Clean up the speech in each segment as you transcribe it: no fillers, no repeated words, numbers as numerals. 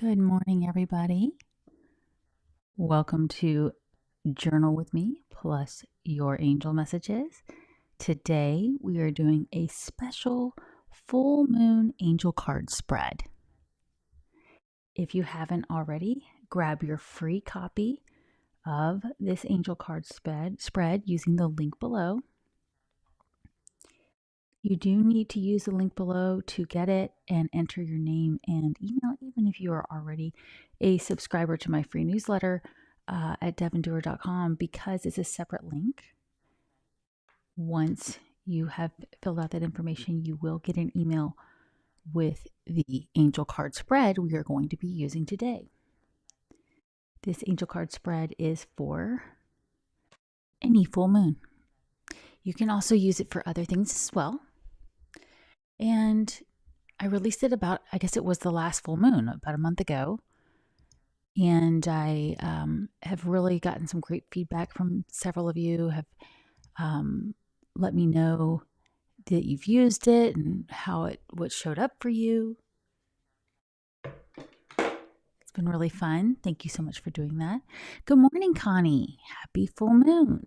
Good morning, everybody. Welcome to Journal with Me plus your angel messages. Today we are doing a special full moon angel card spread. If you haven't already, grab your free copy of this angel card spread using the link below. You do need to use the link below to get it and enter your name and email, even if you are already a subscriber to my free newsletter at devondoer.com, because it's a separate link. Once you have filled out that information, you will get an email with the angel card spread we are going to be using today. This angel card spread is for any full moon. You can also use it for other things as well. And I released it I guess it was the last full moon, about a month ago. And I have really gotten some great feedback from several of you, have let me know that you've used it and what showed up for you. It's been really fun. Thank you so much for doing that. Good morning, Connie. Happy full moon.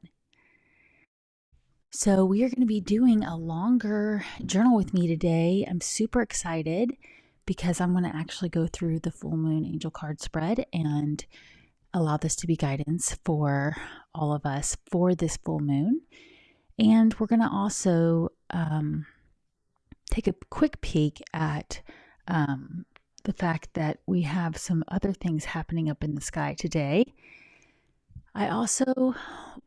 So we are going to be doing a longer journal with me today. I'm super excited because I'm going to actually go through the full moon angel card spread and allow this to be guidance for all of us for this full moon. And we're going to also take a quick peek at the fact that we have some other things happening up in the sky today. I also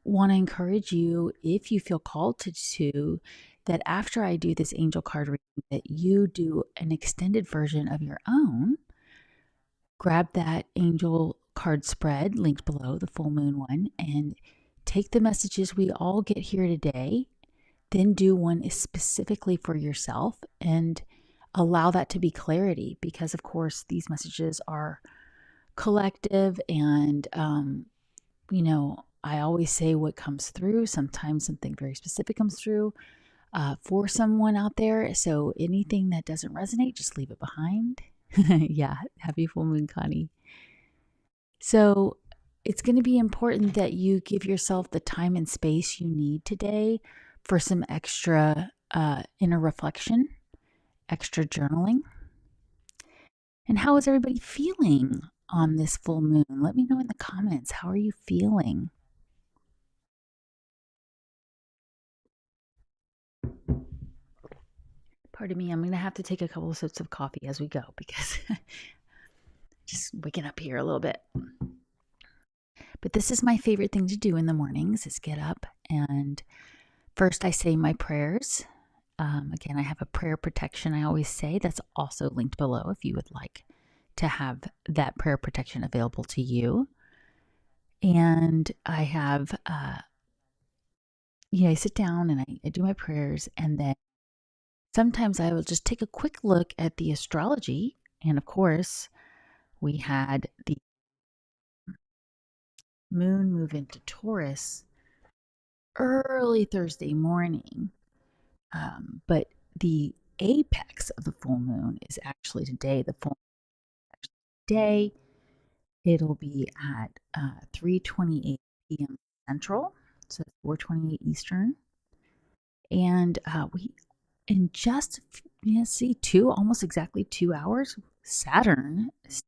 want to encourage you, if you feel called to, that after I do this angel card reading, that you do an extended version of your own. Grab that angel card spread linked below, the full moon one, and take the messages we all get here today, then do one specifically for yourself and allow that to be clarity, because of course these messages are collective and I always say what comes through. Sometimes something very specific comes through for someone out there. So anything that doesn't resonate, just leave it behind. Yeah, happy full moon, Connie. So it's going to be important that you give yourself the time and space you need today for some extra inner reflection, extra journaling. And how is everybody feeling on this full moon? Let me know in the comments. How are you feeling? Pardon me, I'm going to have to take a couple of sips of coffee as we go because just waking up here a little bit. But this is my favorite thing to do in the mornings is get up and first I say my prayers. Again, I have a prayer protection I always say that's also linked below if you would like to have that prayer protection available to you. And I have, I sit down and I do my prayers, and then sometimes I will just take a quick look at the astrology. And of course, we had the moon move into Taurus early Thursday morning. But the apex of the full moon is actually today. The full day, it'll be at 3:28 p.m. Central, so 4:28 Eastern. And we, in just, almost exactly 2 hours, Saturn is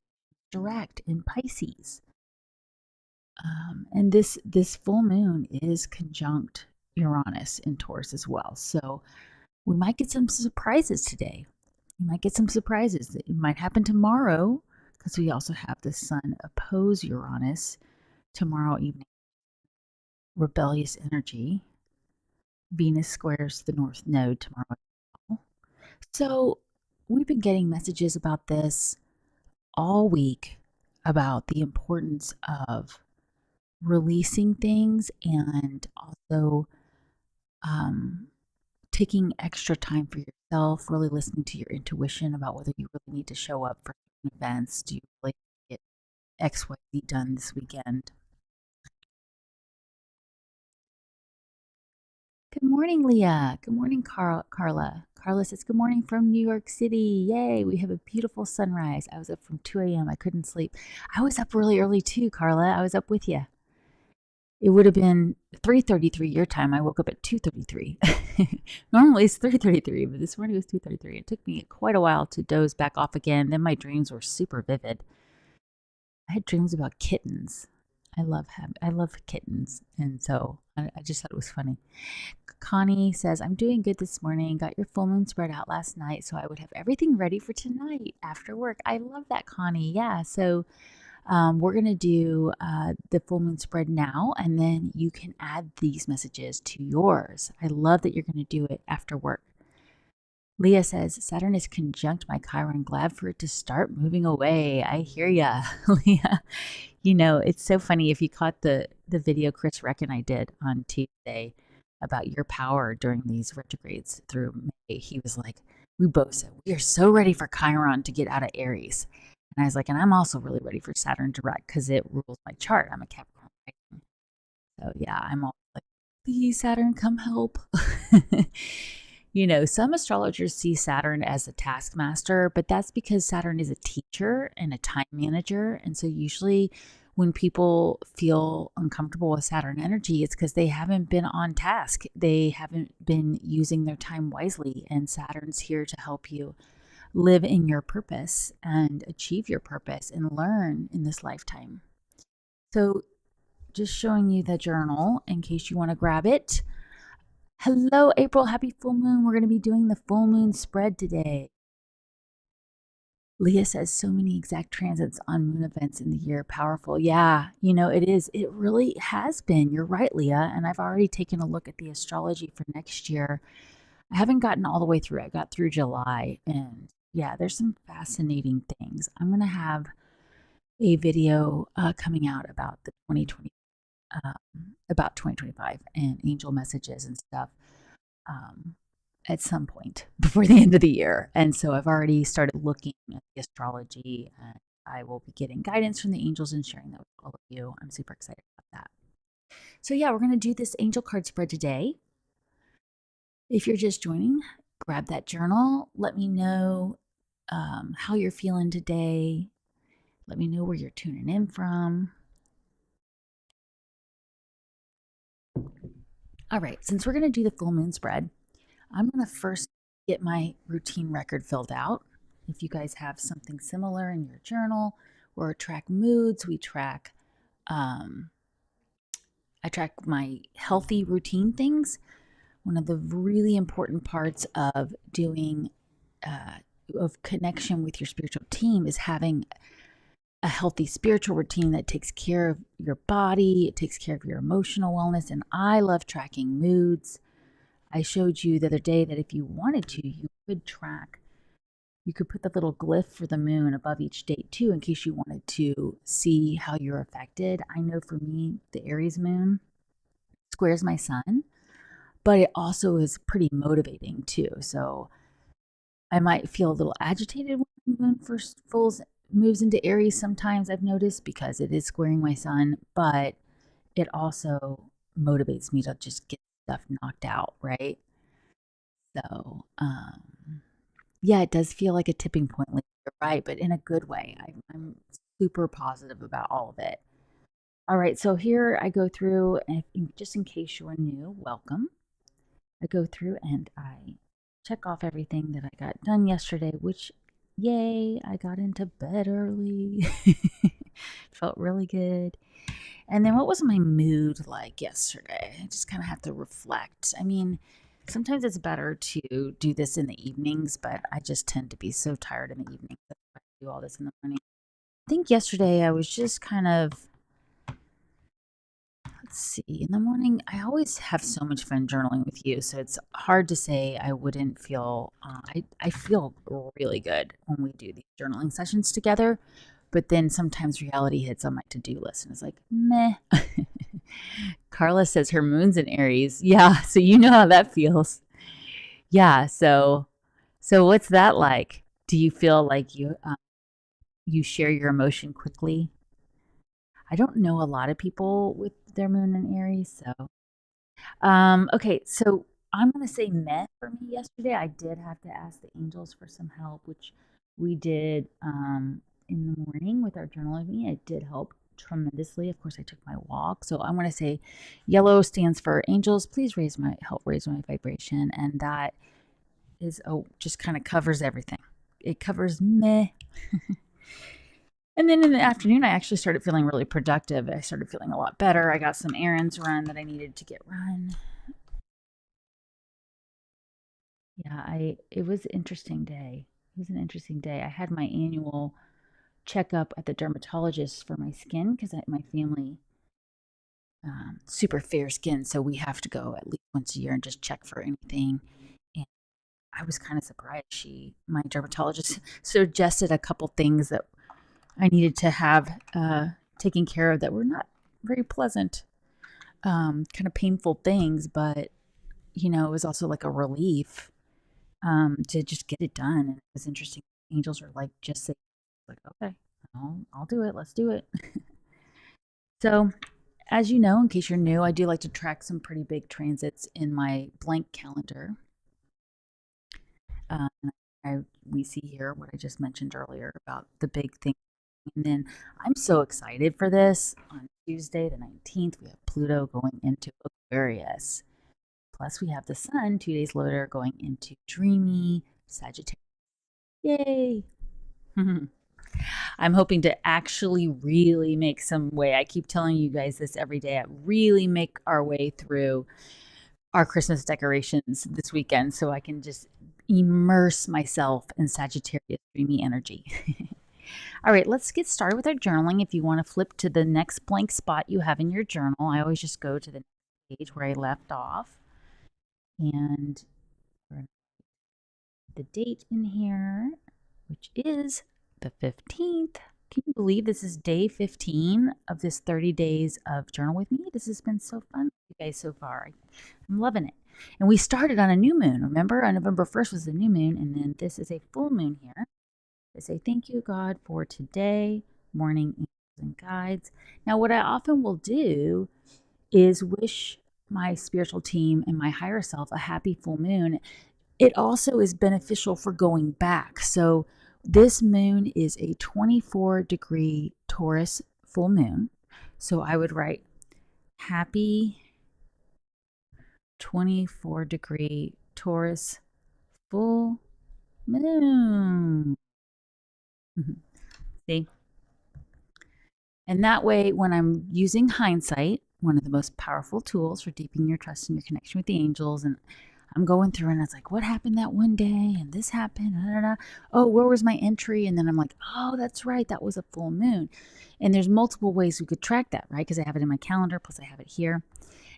direct in Pisces. And this full moon is conjunct Uranus in Taurus as well. So we might get some surprises today. You might get some surprises that might happen tomorrow because we also have the sun oppose Uranus tomorrow evening. Rebellious energy. Venus squares the North Node tomorrow. So we've been getting messages about this all week about the importance of releasing things and also taking extra time for yourself, really listening to your intuition about whether you really need to show up for events. Do you really get XYZ done this weekend? Good morning, Leah. Good morning, Carla. Carla says, good morning from New York City. Yay, we have a beautiful sunrise. I was up from 2 a.m. I couldn't sleep. I was up really early too, Carla. I was up with you. It would have been 3:33 your time. I woke up at 2:33. Normally it's 3:33, but this morning it was 2:33. It took me quite a while to doze back off again. Then my dreams were super vivid. I had dreams about kittens. I love kittens, and so I just thought it was funny. Connie says, I'm doing good this morning. Got your full moon spread out last night so I would have everything ready for tonight after work. I love that, Connie. Yeah. So we're going to do the full moon spread now, and then you can add these messages to yours. I love that you're going to do it after work. Leah says, Saturn is conjunct my Chiron. Glad for it to start moving away. I hear ya, Leah. You know, it's so funny. If you caught the video Chris Reck and I did on Tuesday about your power during these retrogrades through May, he was like, we both said, we are so ready for Chiron to get out of Aries. And I was like, and I'm also really ready for Saturn direct because it rules my chart. I'm a Capricorn. So yeah, I'm all like, please, Saturn, come help. You know, some astrologers see Saturn as a taskmaster, but that's because Saturn is a teacher and a time manager. And so usually when people feel uncomfortable with Saturn energy, it's because they haven't been on task. They haven't been using their time wisely. And Saturn's here to help you live in your purpose and achieve your purpose and learn in this lifetime. So just showing you the journal in case you want to grab it. Hello, April. Happy full moon. We're going to be doing the full moon spread today. Leah says so many exact transits on moon events in the year. Powerful. Yeah, you know, it is. It really has been. You're right, Leah. And I've already taken a look at the astrology for next year. I haven't gotten all the way through. I got through July. And yeah, there's some fascinating things. I'm going to have a video coming out about the 2020, about 2025 and angel messages and stuff. At some point before the end of the year. And so I've already started looking at the astrology, and I will be getting guidance from the angels and sharing that with all of you. I'm super excited about that. So, yeah, we're going to do this angel card spread today. If you're just joining, grab that journal. Let me know how you're feeling today. Let me know where you're tuning in from. All right, since we're going to do the full moon spread, I'm going to first get my routine record filled out. If you guys have something similar in your journal or track moods, I track my healthy routine things. One of the really important parts of doing of connection with your spiritual team is having a healthy spiritual routine that takes care of your body, it takes care of your emotional wellness, and I love tracking moods. I showed you the other day that if you wanted to, you could track. You could put the little glyph for the moon above each date too, in case you wanted to see how you're affected. I know for me, the Aries moon squares my sun, but it also is pretty motivating too. So I might feel a little agitated when the moon first moves into Aries sometimes, I've noticed, because it is squaring my sun, but it also motivates me to just get stuff knocked out, right? So, yeah, it does feel like a tipping point, like you're right, but in a good way. I'm super positive about all of it. All right, so here I go through, and just in case you're new, welcome. I go through and I check off everything that I got done yesterday, which, yay, I got into bed early. Felt really good. And then what was my mood like yesterday? I just kind of have to reflect. I mean, sometimes it's better to do this in the evenings, but I just tend to be so tired in the evening that I do all this in the morning. I think yesterday I was just kind of, let's see, in the morning, I always have so much fun journaling with you. So it's hard to say I wouldn't feel, I feel really good when we do these journaling sessions together. But then sometimes reality hits on my to-do list and it's like, meh. Carla says her moon's in Aries. Yeah, so you know how that feels. Yeah, so what's that like? Do you feel like you share your emotion quickly? I don't know a lot of people with their moon in Aries, so Okay, so I'm gonna say meh for me yesterday. I did have to ask the angels for some help, which we did in the morning with our journal of me. It did help tremendously. Of course, I took my walk. So I want to say yellow stands for angels. Please help raise my vibration. And that is just kind of covers everything. It covers meh. And then in the afternoon, I actually started feeling really productive. I started feeling a lot better. I got some errands run that I needed to get run. Yeah, I it was an interesting day. It was an interesting day. I had my annual checkup at the dermatologist for my skin because my family super fair skin, so we have to go at least once a year and just check for anything. And I was kind of surprised. My dermatologist, suggested a couple things that I needed to have taken care of that were not very pleasant, kind of painful things, but it was also like a relief to just get it done. And it was interesting. Angels are like, just say, like, okay, I'll do it. Let's do it. So, as you know, in case you're new, I do like to track some pretty big transits in my blank calendar. Um, we see here what I just mentioned earlier about the big thing. And then I'm so excited for this. On Tuesday, the 19th, we have Pluto going into Aquarius. Plus, we have the Sun 2 days later going into dreamy Sagittarius. Yay! I'm hoping to actually really make some way. I keep telling you guys this every day. I really make our way through our Christmas decorations this weekend so I can just immerse myself in Sagittarius dreamy energy. All right, let's get started with our journaling. If you want to flip to the next blank spot you have in your journal, I always just go to the next page where I left off. And the date in here, which is the 15th. Can you believe this is day 15 of this 30 days of journal with me? This has been so fun with you guys so far. I'm loving it. And we started on a new moon. Remember, on November 1st was the new moon, and then this is a full moon here. I say, thank you, God, for today, morning angels and guides. Now, what I often will do is wish my spiritual team and my higher self a happy full moon. It also is beneficial for going back. So this moon is a 24-degree Taurus full moon. So I would write happy 24-degree Taurus full moon. See? And that way, when I'm using hindsight, one of the most powerful tools for deepening your trust and your connection with the angels, and I'm going through and it's like, what happened that one day? And this happened. Da, da, da. Oh, where was my entry? And then I'm like, oh, that's right. That was a full moon. And there's multiple ways we could track that, right? Because I have it in my calendar, plus I have it here.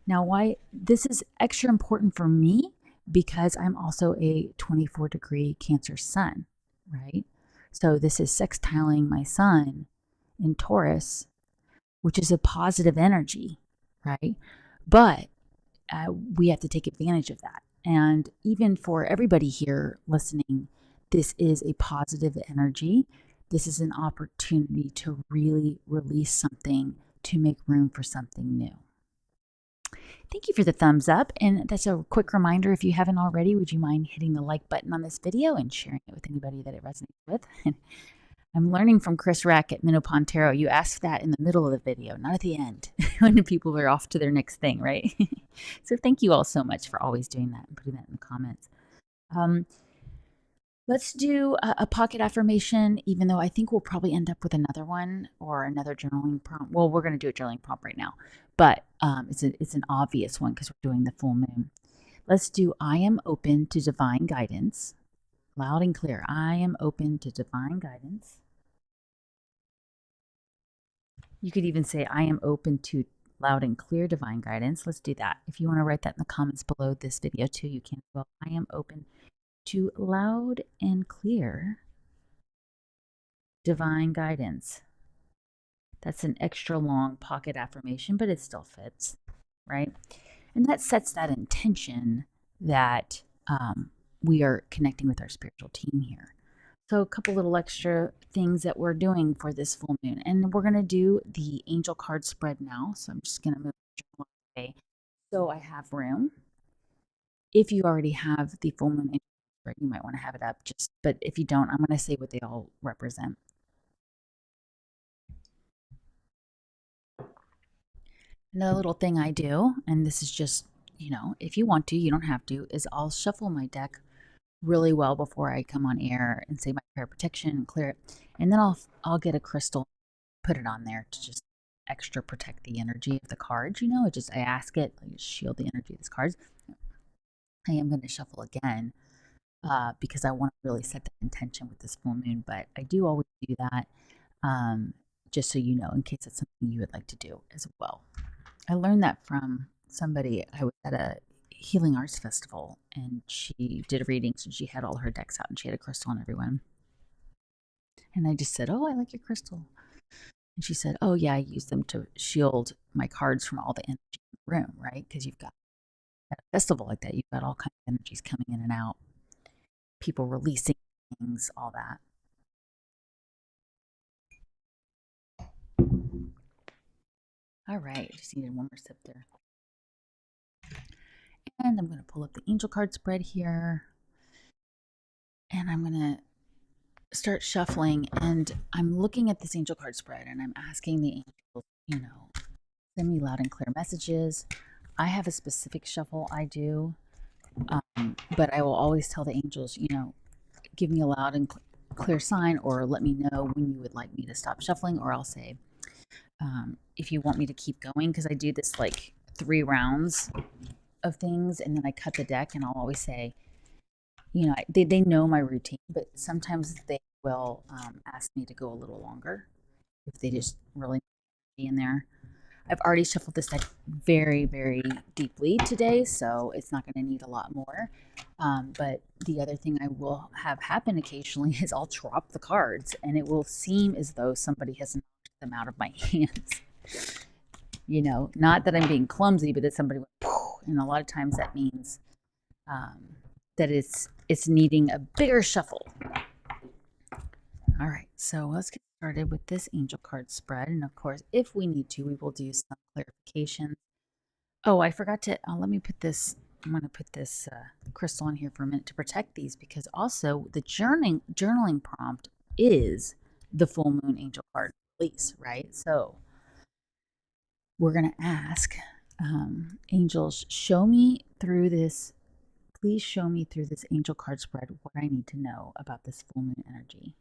Now, why this is extra important for me because I'm also a 24-degree Cancer sun, right? So this is sextiling my sun in Taurus, which is a positive energy, right? But we have to take advantage of that. And even for everybody here listening, this is a positive energy. This is an opportunity to really release something to make room for something new. Thank you for the thumbs up. And that's a quick reminder, if you haven't already, would you mind hitting the like button on this video and sharing it with anybody that it resonates with? I'm learning from Chris Rack at Minnow Pontero. You asked that in the middle of the video, not at the end, when people are off to their next thing, right? So thank you all so much for always doing that and putting that in the comments. Let's do a pocket affirmation, even though I think we'll probably end up with another one or another journaling prompt. Well, we're going to do a journaling prompt right now, but it's an obvious one because we're doing the full moon. Let's do I am open to divine guidance. Loud and clear. I am open to divine guidance. You could even say, I am open to loud and clear divine guidance. Let's do that. If you want to write that in the comments below this video too, you can. Well, I am open to loud and clear divine guidance. That's an extra long pocket affirmation, but it still fits, right? And that sets that intention that we are connecting with our spiritual team here. So a couple little extra things that we're doing for this full moon. And we're going to do the angel card spread now. So I'm just going to move the journal away So I have room. If you already have the full moon angel spread, you might want to have it up. But if you don't, I'm going to say what they all represent. Another little thing I do, and this is just, if you want to, you don't have to, is I'll shuffle my deck really well before I come on air and say my prayer protection and clear it. And then I'll get a crystal, put it on there to just extra protect the energy of the cards. I ask it, like, shield the energy of these cards. I am going to shuffle again because I want to really set that intention with this full moon. But I do always do that, um, just so you know, in case it's something you would like to do as well. I learned that from somebody. I was at a healing arts festival and she did readings and she had all her decks out and she had a crystal on everyone. And I just said, "Oh, I like your crystal." And she said, "Oh, yeah, I use them to shield my cards from all the energy in the room, right? Because you've got at a festival like that, you've got all kinds of energies coming in and out, people releasing things, all that." All right, just needed one more sip there. And I'm going to pull up the angel card spread here. And I'm going to start shuffling. And I'm looking at this angel card spread and I'm asking the angels, send me loud and clear messages. I have a specific shuffle I do, but I will always tell the angels, give me a loud and clear sign or let me know when you would like me to stop shuffling, or I'll say, if you want me to keep going, because I do this like 3 rounds of things and then I cut the deck, and I'll always say, they know my routine, but sometimes they will ask me to go a little longer if they just really be in there. I've already shuffled this deck very, very deeply today, so it's not going to need a lot more. But the other thing I will have happen occasionally is I'll drop the cards, and it will seem as though somebody has knocked them out of my hands. Not that I'm being clumsy, but that somebody went, poof, and a lot of times that means that it's needing a bigger shuffle. All right, so let's get started with this angel card spread. And of course, if we need to, we will do some clarifications. Oh, I forgot to, let me put this, I'm going to put this crystal on here for a minute to protect these, because also the journaling prompt is the full moon angel card release, right? So we're going to ask angels, show me through this, please show me through this angel card spread what I need to know about this full moon energy.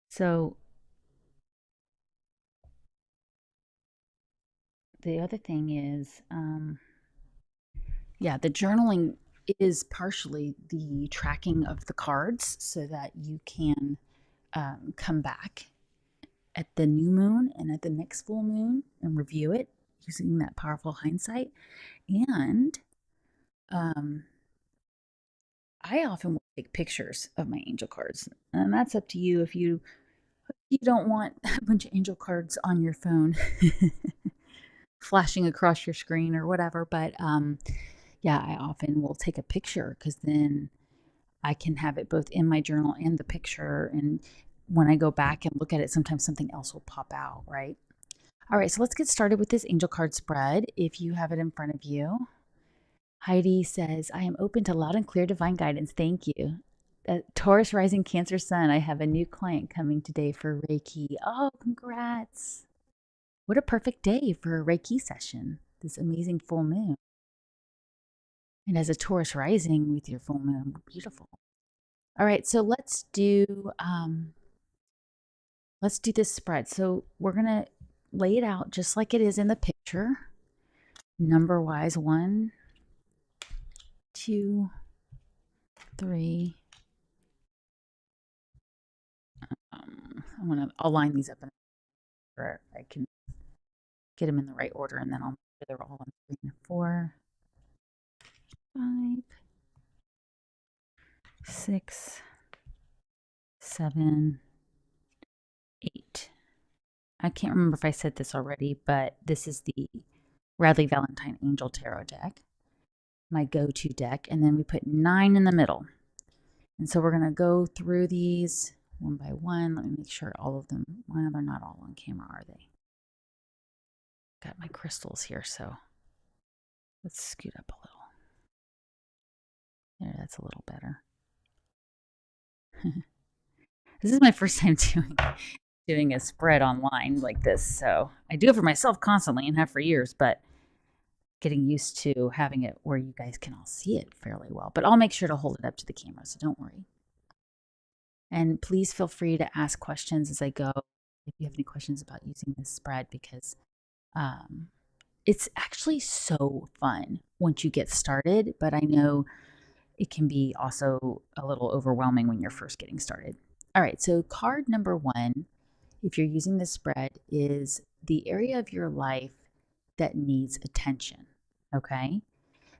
So the other thing is, the journaling is partially the tracking of the cards so that you can come back at the new moon and at the next full moon and review it using that powerful hindsight. And I often will take pictures of my angel cards, and that's up to you if you don't want a bunch of angel cards on your phone flashing across your screen or whatever. But I often will take a picture because then I can have it both in my journal and the picture. And when I go back and look at it, sometimes something else will pop out, right? All right, so let's get started with this angel card spread. If you have it in front of you, Heidi says, I am open to loud and clear divine guidance. Thank you. Taurus rising Cancer sun. I have a new client coming today for Reiki. Oh, congrats. What a perfect day for a Reiki session. This amazing full moon. And as a Taurus rising with your full moon, beautiful. All right, so let's do this spread. So we're gonna lay it out just like it is in the picture, number wise: 1, 2, 3. I'll line these up so I can get them in the right order, and then I'll make sure they're all on screen. 4, 5, 6, 7, 8. I can't remember if I said this already, but this is the Radley Valentine Angel Tarot deck. my go-to deck, and then we put 9 in the middle. And so we're going to go through these one by one. Let me make sure all of them, well, they're not all on camera, are they? Got my crystals here, so let's scoot up a little. There, that's a little better. This is my first time doing a spread online like this, so I do it for myself constantly and have for years, but getting used to having it where you guys can all see it fairly well. But I'll make sure to hold it up to the camera, so don't worry. And please feel free to ask questions as I go if you have any questions about using this spread, because it's actually so fun once you get started, but I know it can be also a little overwhelming when you're first getting started. All right, so card number 1, if you're using this spread, is the area of your life that needs attention, okay?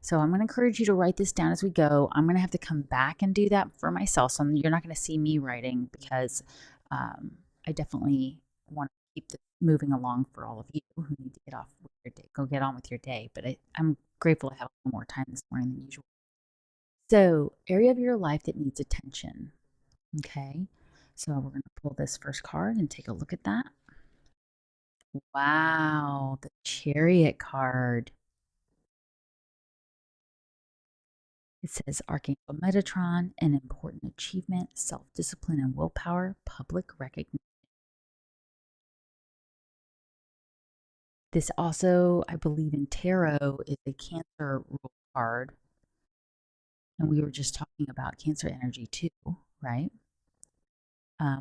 So I'm going to encourage you to write this down as we go. I'm going to have to come back and do that for myself, so you're not going to see me writing, because I definitely want to keep this moving along for all of you who need to get off with your day, go get on with your day. But I'm grateful to have a little more time this morning than usual. So, area of your life that needs attention. Okay. So, we're going to pull this first card and take a look at that. Wow, the Chariot card. It says Archangel Metatron, an important achievement, self-discipline and willpower, public recognition. This also, I believe in tarot, is a Cancer rule card. And we were just talking about Cancer energy too, right?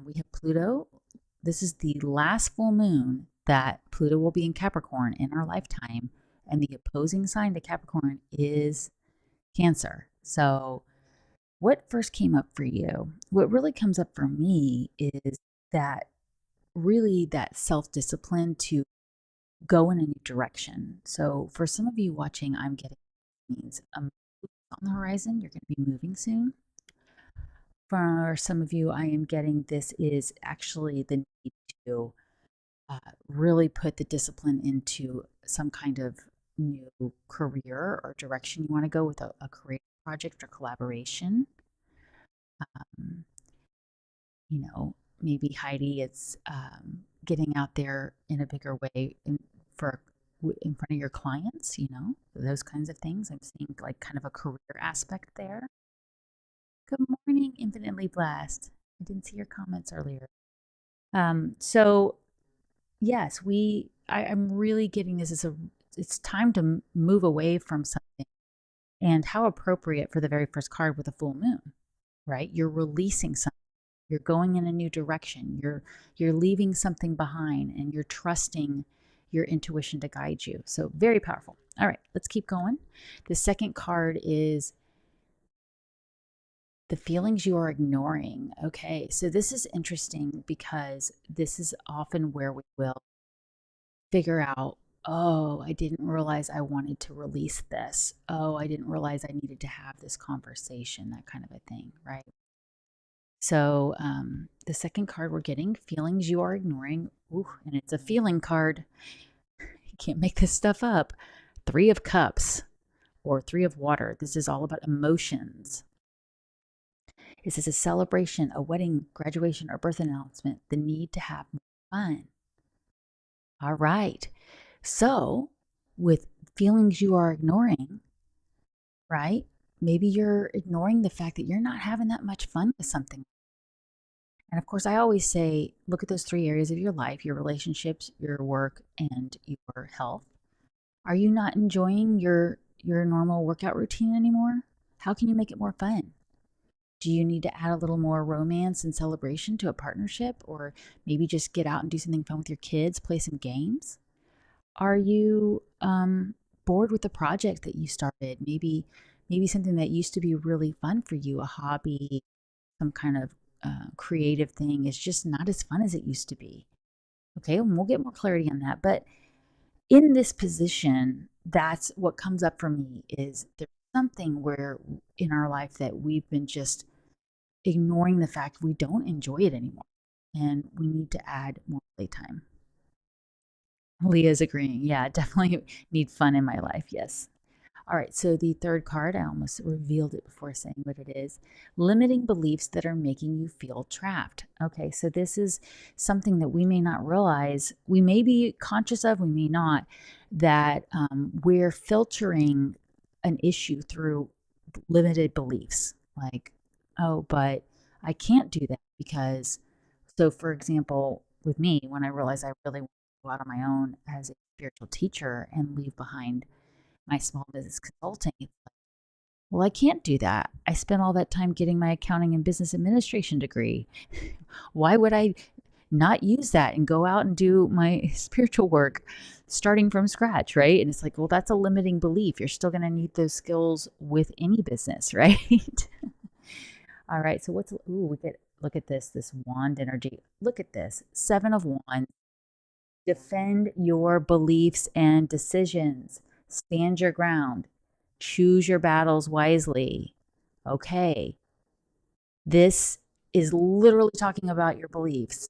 We have Pluto. This is the last full moon that Pluto will be in Capricorn in our lifetime. And the opposing sign to Capricorn is Cancer. So what first came up for you? What really comes up for me is that really that self-discipline to go in a new direction. So for some of you watching, I'm getting means a move on the horizon. You're going to be moving soon. For some of you, I am getting this is actually the need to really put the discipline into some kind of new career or direction you want to go with a creative project or collaboration. Um, maybe Heidi, it's getting out there in a bigger way in front of your clients, those kinds of things. I'm seeing like kind of a career aspect there. Good morning, Infinitely Blessed. I didn't see your comments earlier. So yes, I'm really getting this as it's time to move away from something. And how appropriate for the very first card with a full moon, right? You're releasing something. You're going in a new direction. You're leaving something behind, and you're trusting your intuition to guide you. So very powerful. All right, let's keep going. The second card is the feelings you are ignoring. Okay, so this is interesting because this is often where we will figure out, oh, I didn't realize I wanted to release this. Oh, I didn't realize I needed to have this conversation, that kind of a thing, right? So the second card we're getting, feelings you are ignoring. Ooh, and it's a feeling card. You can't make this stuff up. 3 of Cups or 3 of Water. This is all about emotions. This is a celebration, a wedding, graduation, or birth announcement. The need to have more fun. All right. So with feelings you are ignoring, right? Maybe you're ignoring the fact that you're not having that much fun with something. And of course, I always say, look at those 3 areas of your life, your relationships, your work, and your health. Are you not enjoying your normal workout routine anymore? How can you make it more fun? Do you need to add a little more romance and celebration to a partnership, or maybe just get out and do something fun with your kids, play some games? Are you bored with the project that you started? Maybe something that used to be really fun for you, a hobby, some kind of creative thing is just not as fun as it used to be. Okay, and we'll get more clarity on that. But in this position, that's what comes up for me is there's something where in our life that we've been just ignoring the fact we don't enjoy it anymore. And we need to add more playtime. Leah's agreeing. Yeah, definitely need fun in my life. Yes. All right, so the third card, I almost revealed it before saying what it is. Limiting beliefs that are making you feel trapped. Okay, so this is something that we may not realize. We may be conscious of, we may not, that we're filtering an issue through limited beliefs. Like, oh, but I can't do that because, so for example, with me, when I realized I really want to go out on my own as a spiritual teacher and leave behind my small business consulting, it's like, well, I can't do that. I spent all that time getting my accounting and business administration degree. Why would I not use that and go out and do my spiritual work starting from scratch, right? And it's like, well, that's a limiting belief. You're still going to need those skills with any business, right? All right. So we get, look at this wand energy. Look at this 7 of Wands. Defend your beliefs and decisions. Stand your ground. Choose your battles wisely. Okay. This is literally talking about your beliefs.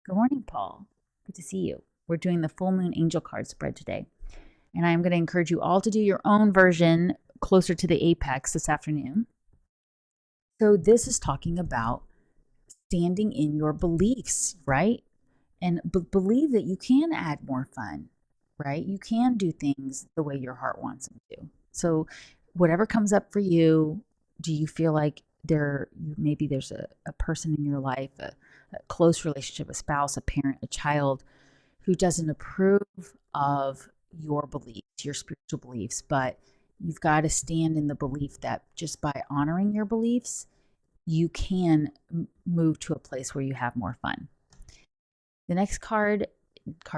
Good morning, Paul. Good to see you. We're doing the full moon angel card spread today. And I'm going to encourage you all to do your own version closer to the apex this afternoon. So this is talking about standing in your beliefs, right? And believe that you can add more fun, right? You can do things the way your heart wants them to. So whatever comes up for you, do you feel like maybe there's a person in your life, a close relationship, a spouse, a parent, a child who doesn't approve of your beliefs, your spiritual beliefs, but you've got to stand in the belief that just by honoring your beliefs, you can move to a place where you have more fun. The next card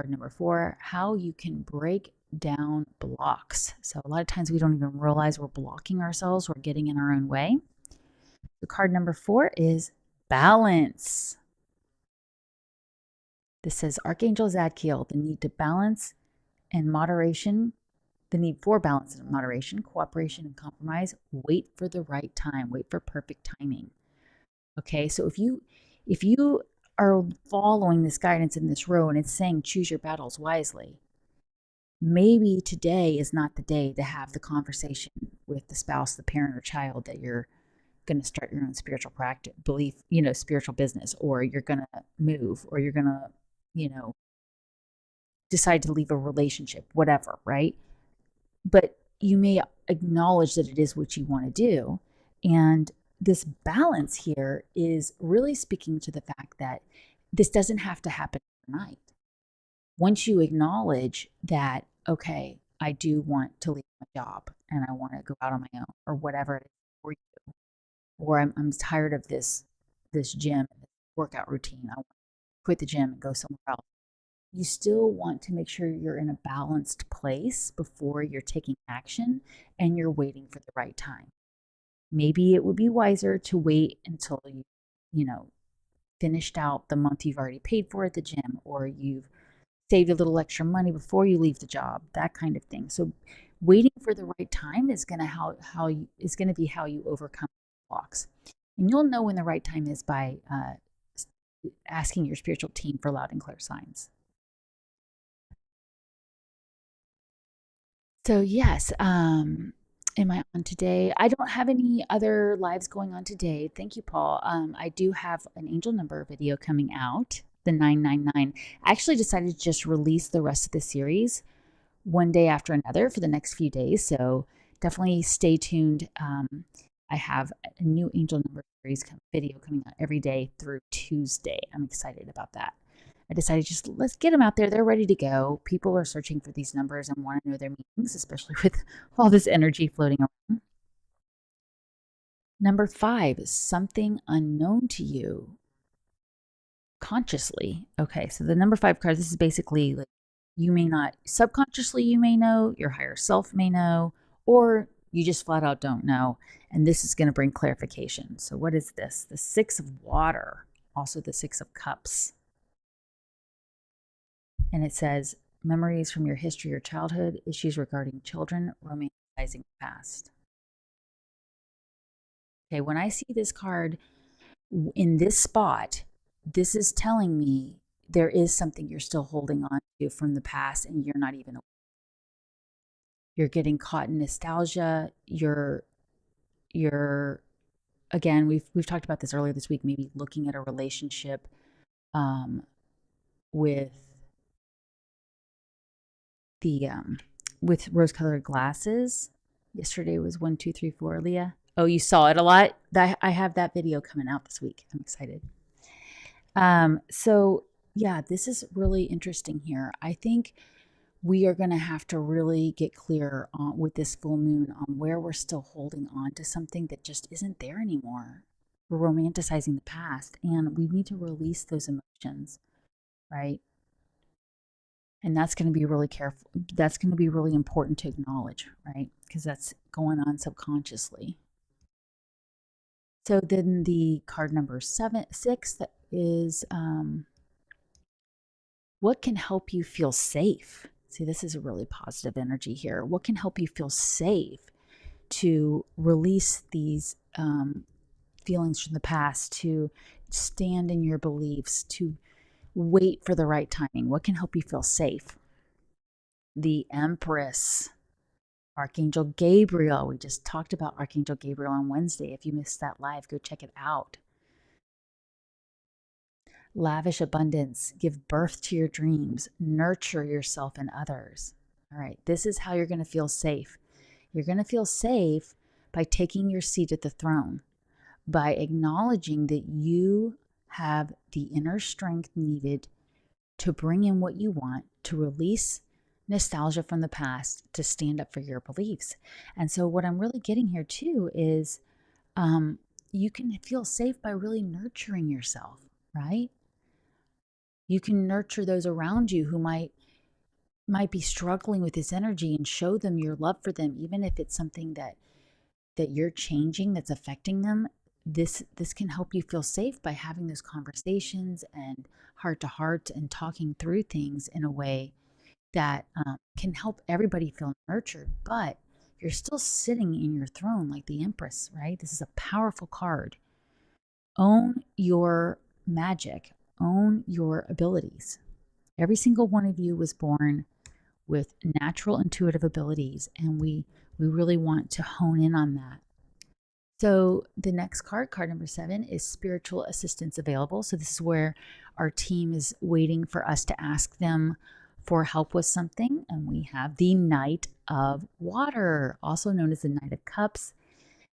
number 4, how you can break down blocks. So a lot of times we don't even realize we're blocking ourselves, we're getting in our own way. The card number 4 is balance. This says Archangel Zadkiel, the need to balance and moderation, the need for balance and moderation, cooperation and compromise. Wait for the right time, wait for perfect timing. Okay, so if you are following this guidance in this row and it's saying choose your battles wisely, maybe today is not the day to have the conversation with the spouse, the parent, or child that you're going to start your own spiritual practice, spiritual business, or you're going to move, or you're going to, decide to leave a relationship, whatever, right? But you may acknowledge that it is what you want to do. And this balance here is really speaking to the fact that this doesn't have to happen overnight. Once you acknowledge that, okay, I do want to leave my job and I want to go out on my own, or whatever it is for you, or I'm tired of this gym and this workout routine. I want to quit the gym and go somewhere else. You still want to make sure you're in a balanced place before you're taking action and you're waiting for the right time. Maybe it would be wiser to wait until you finished out the month you've already paid for at the gym, or you've saved a little extra money before you leave the job, that kind of thing. So waiting for the right time is going to be how you overcome blocks. And you'll know when the right time is by asking your spiritual team for loud and clear signs. So yes, am I on today? I don't have any other lives going on today. Thank you, Paul. I do have an angel number video coming out, the 999. I actually decided to just release the rest of the series one day after another for the next few days. So definitely stay tuned. I have a new angel number series video coming out every day through Tuesday. I'm excited about that. I decided just let's get them out there. They're ready to go. People are searching for these numbers and want to know their meanings, especially with all this energy floating around. Number 5 is something unknown to you consciously. Okay, so the number 5 card, this is basically like you may not, subconsciously you may know, your higher self may know, or you just flat out don't know. And this is going to bring clarification. So what is this? The 6 of Water, also the 6 of Cups. And it says, memories from your history or childhood, issues regarding children, romanticizing the past. Okay, when I see this card in this spot, this is telling me there is something you're still holding on to from the past and you're not even aware. You're getting caught in nostalgia. You're again, we've talked about this earlier this week, maybe looking at a relationship um, with the with rose-colored glasses. Yesterday was 1, 2, 3, 4, Leah. Oh, you saw it a lot. I have that video coming out this week. I'm excited. So yeah, this is really interesting here. I think we are going to have to really get clear on, with this full moon, on where we're still holding on to something that just isn't there anymore. We're romanticizing the past, and we need to release those emotions, right? And that's going to be really careful. That's going to be really important to acknowledge, right? Because that's going on subconsciously. So then the card number 6, that is what can help you feel safe? See, this is a really positive energy here. What can help you feel safe to release these feelings from the past, to stand in your beliefs, to wait for the right timing? What can help you feel safe? The Empress, Archangel Gabriel. We just talked about Archangel Gabriel on Wednesday. If you missed that live, go check it out. Lavish abundance, give birth to your dreams, nurture yourself and others. All right, this is how you're going to feel safe. You're going to feel safe by taking your seat at the throne, by acknowledging that you have the inner strength needed to bring in what you want, to release nostalgia from the past, to stand up for your beliefs. And so, what I'm really getting here too is you can feel safe by really nurturing yourself, right? You can nurture those around you who might be struggling with this energy, and show them your love for them, even if it's something that you're changing that's affecting them. This can help you feel safe by having those conversations and heart to heart, and talking through things in a way that can help everybody feel nurtured. But you're still sitting in your throne like the Empress, right? This is a powerful card. Own your magic, own your abilities. Every single one of you was born with natural intuitive abilities, and we really want to hone in on that. So the next card, card number 7, is spiritual assistance available. So this is where our team is waiting for us to ask them for help with something. And we have the Knight of Water, also known as the Knight of Cups.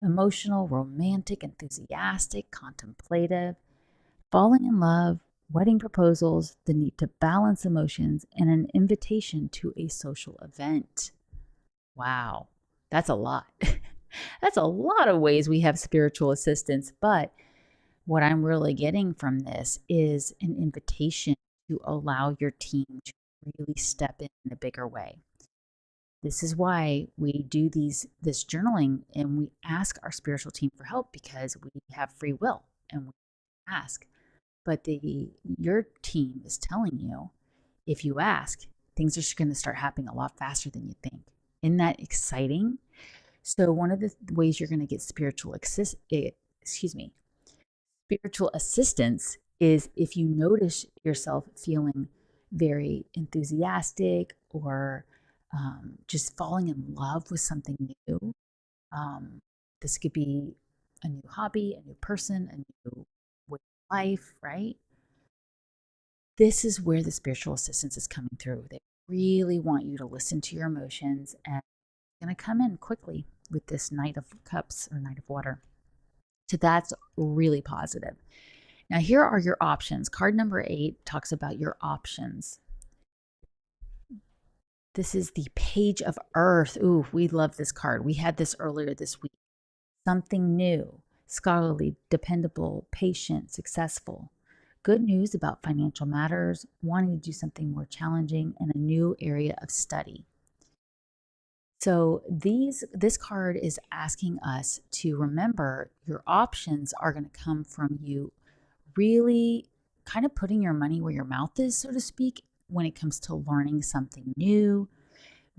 Emotional, romantic, enthusiastic, contemplative, falling in love, wedding proposals, the need to balance emotions, and an invitation to a social event. Wow, that's a lot. That's a lot of ways we have spiritual assistance. But what I'm really getting from this is an invitation to allow your team to really step in a bigger way. This is why we do this journaling, and we ask our spiritual team for help, because we have free will and we ask. But your team is telling you, if you ask, things are just going to start happening a lot faster than you think. Isn't that exciting? So one of the ways you're going to get spiritual assistance is if you notice yourself feeling very enthusiastic, or just falling in love with something new. This could be a new hobby, a new person, a new way of life, right? This is where the spiritual assistance is coming through. They really want you to listen to your emotions, and it's going to come in quickly with this Knight of Cups or Knight of Water. So that's really positive. Now, here are your options. Card number 8 talks about your options. This is the Page of Earth. Ooh, we love this card. We had this earlier this week. Something new, scholarly, dependable, patient, successful. Good news about financial matters, wanting to do something more challenging, and a new area of study. So this card is asking us to remember your options are going to come from you really kind of putting your money where your mouth is, so to speak, when it comes to learning something new,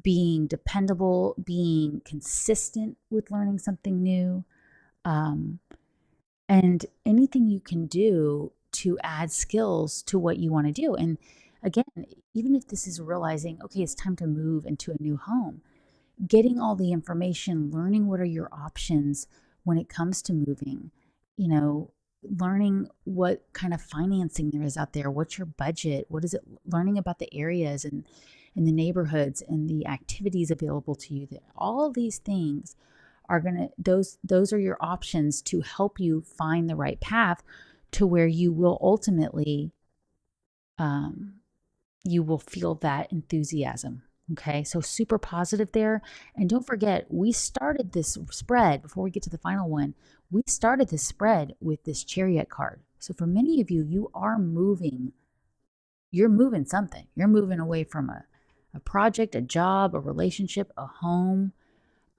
being dependable, being consistent with learning something new, and anything you can do to add skills to what you want to do. And again, even if this is realizing, okay, it's time to move into a new home, getting all the information, learning what are your options when it comes to moving, you know, learning what kind of financing there is out there, what's your budget, what is it, learning about the areas and the neighborhoods and the activities available to you. That all of these things are going to, those are your options to help you find the right path to where you will ultimately um, you will feel that enthusiasm. Okay, so super positive there. And don't forget, we started this spread before we get to the final one. We started this spread with this chariot card. So for many of you, you're moving something. You're moving away from a project, a job, a relationship, a home.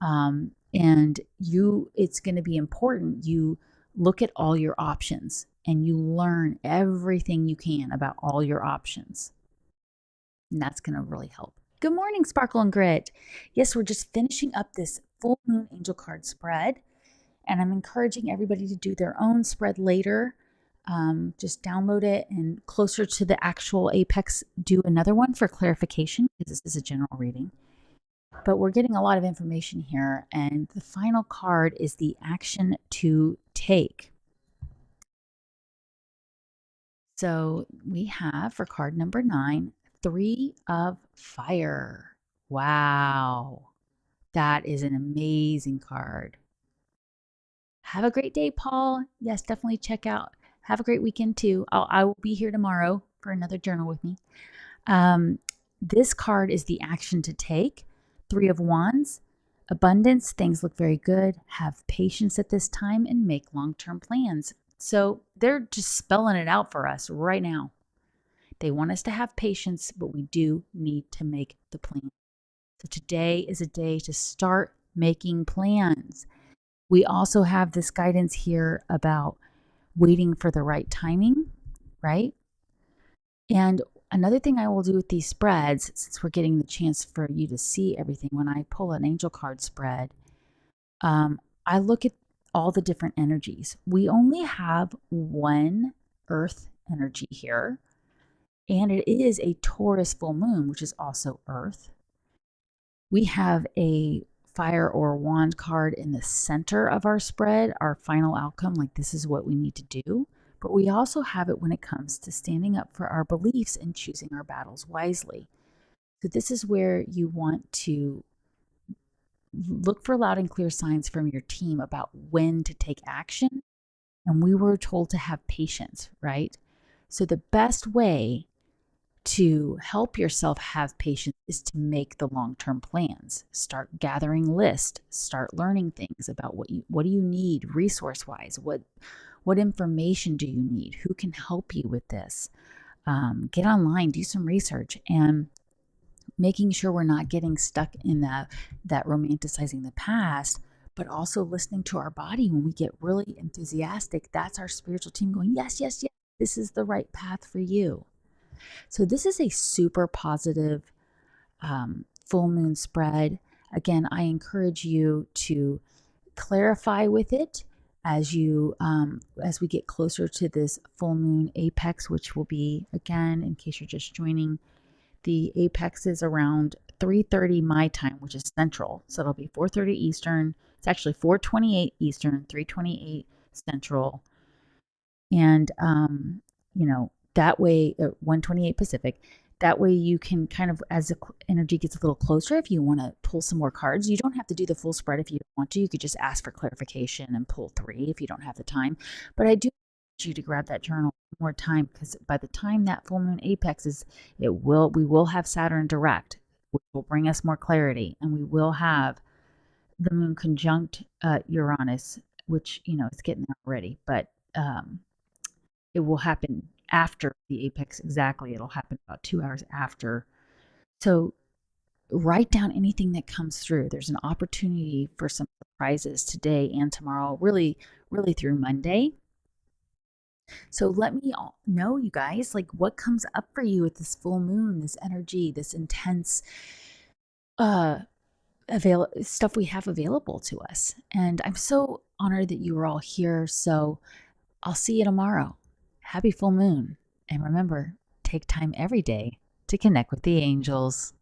And it's going to be important. You look at all your options and you learn everything you can about all your options. And that's going to really help. Good morning, Sparkle and Grit. Yes, we're just finishing up this full moon angel card spread, and I'm encouraging everybody to do their own spread later. Just download it, and closer to the actual apex, do another one for clarification, because this is a general reading. But we're getting a lot of information here, and the final card is the action to take. So we have for card number 9, 3 of Fire. Wow, that is an amazing card. Have a great day, Paul. Yes, definitely check out. Have a great weekend too. I will be here tomorrow for another journal with me. This card is the action to take. 3 of Wands. Abundance, things look very good. Have patience at this time and make long-term plans. So they're just spelling it out for us right now. They want us to have patience, but we do need to make the plan. So today is a day to start making plans. We also have this guidance here about waiting for the right timing, right? And another thing I will do with these spreads, since we're getting the chance for you to see everything, when I pull an angel card spread, I look at all the different energies. We only have one earth energy here, and it is a Taurus full moon, which is also earth. We have a fire or wand card in the center of our spread, our final outcome, like this is what we need to do. But we also have it when it comes to standing up for our beliefs and choosing our battles wisely. So this is where you want to look for loud and clear signs from your team about when to take action. And we were told to have patience, right? So the best way to help yourself have patience is to make the long-term plans. Start gathering lists, start learning things about what do you need resource-wise, what information do you need, who can help you with this. Get online, do some research, and making sure we're not getting stuck in that romanticizing the past, but also listening to our body when we get really enthusiastic. That's our spiritual team going, yes, yes, yes, this is the right path for you. So this is a super positive full moon spread. Again, I encourage you to clarify with it as we get closer to this full moon apex, which will be, again, in case you're just joining, the apex is around 3:30 my time, which is central. So it'll be 4:30 Eastern. It's actually 4:28 Eastern, 3:28 Central. And that way, 1:28 Pacific. That way you can kind of, as the energy gets a little closer, if you want to pull some more cards, you don't have to do the full spread if you don't want to. You could just ask for clarification and pull 3 if you don't have the time. But I do want you to grab that journal one more time, because by the time that full moon apex is, we will have Saturn direct, which will bring us more clarity, and we will have the moon conjunct Uranus, which it's getting there already, but it will happen after the apex exactly. It'll happen about 2 hours after. So write down anything that comes through. There's an opportunity for some surprises today and tomorrow, really, really through Monday. So let me know, you guys, like what comes up for you with this full moon, this energy, this intense stuff we have available to us. And I'm so honored that you are all here. So I'll see you tomorrow. Happy full moon. And remember, take time every day to connect with the angels.